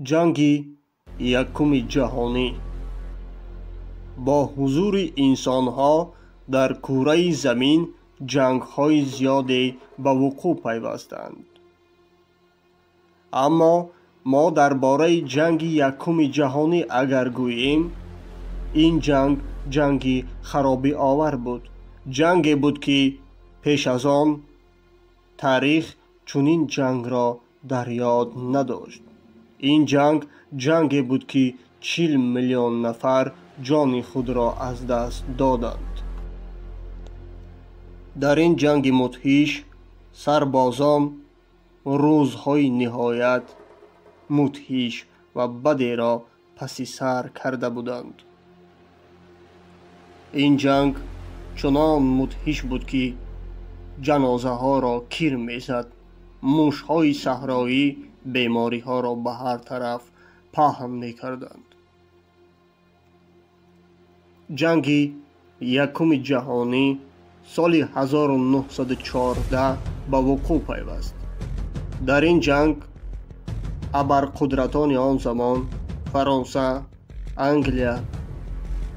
جنگی یکم جهانی با حضور انسان‌ها در کره زمین جنگ‌های زیادی به وقوع پیوستند. اما ما درباره جنگ یکم جهانی اگر گوییم، این جنگی خرابی آور بود. جنگی بود که پیش از آن تاریخ چنین جنگ را در یاد نداشت. این جنگی بود که 40 میلیون نفر جان خود را از دست دادند. در این جنگ مدهش سربازان روزهای نهایت مدهش و بدی را پس سر کرده بودند. این جنگ چنان مدهش بود که جنازه ها را کیر میزد. موش های صحرایی بیماری ها را به هر طرف پهن می کردند. جنگ یکم جهانی سال 1914 به وقوع پیوست. در این جنگ ابرقدرتان آن زمان فرانسه، انگلیا،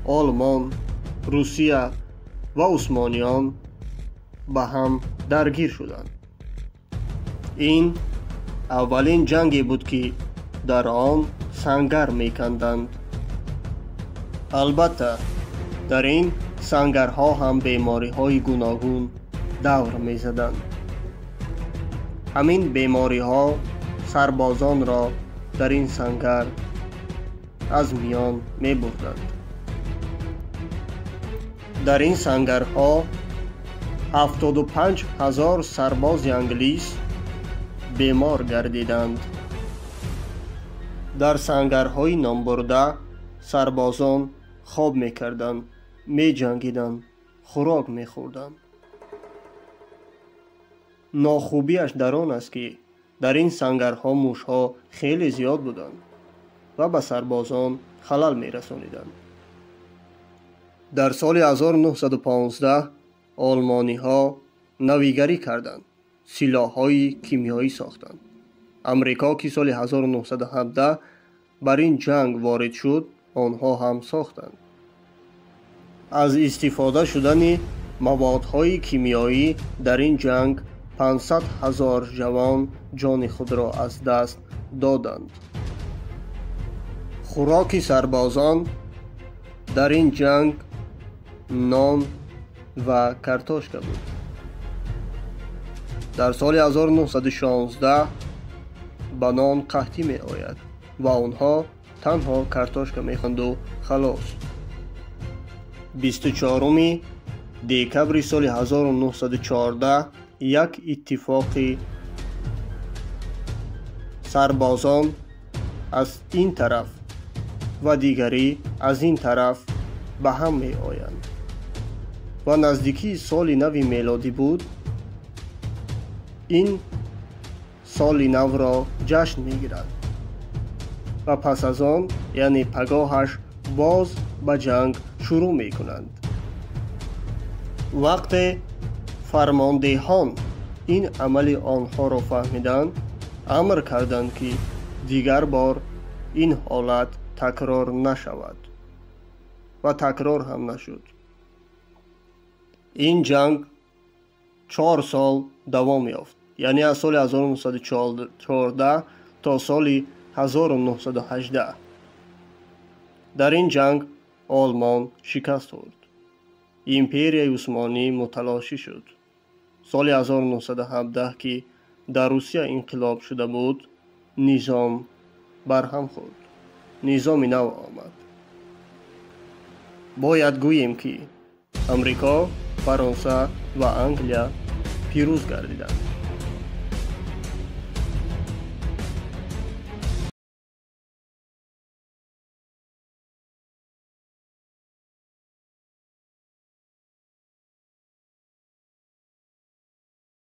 آلمان، روسیه و عثمانیان به هم درگیر شدند. این اولین جنگی بود که در آن سنگر میکندند. البته در این سنگرها هم بیماری های گوناگون دور میزدند. همین بیماری ها سربازان را در این سنگر از میان می بردند. در این سنگرها 75,000 سرباز انگلیس بیمار گردیدند. در سنگرهای نامبرده سربازان خواب میکردند، می جنگیدند، خوراک میخوردند. ناخوبیش در آن است که در این سنگرها موشها خیلی زیاد بودند و به سربازان خلل میرسانیدند. در سال 1915 آلمانی ها نویگری کردند، سلاح‌های کیمیایی ساختند. امریکا که سال 1917 بر این جنگ وارد شد، آنها هم ساختند. از استفاده شدن موادهای کیمیایی در این جنگ 500,000 جوان جان خود را از دست دادند. خوراک سربازان در این جنگ نان و کارتوشکا بود. در سال 1916 به نان قحطی می آید و آنها تنها کارتوشکا می خوند و خلاص. 24 دکبر سال 1914 یک اتفاقی سربازان از این طرف و دیگری از این طرف به هم می آیند و نزدیکی سال نو میلادی بود. این سال نو را جشن می گیرد و پس از آن یعنی پگاهش باز به جنگ شروع می کنند. وقت فرماندهان این عمل آنها را فهمیدند، امر کردند که دیگر بار این حالت تکرار نشود و تکرار هم نشد. این جنگ 4 سال دوام یافت، یعنی از سال 1914 تا سال 1918. در این جنگ آلمان شکست خورد. امپریای عثمانی متلاشی شد. سال 1917 که در روسیه انقلاب شده بود، نظام برهم خورد. نظام نو آمد. باید گوییم که امریکا، فرانسه و انگلیا پیروز گردیدند.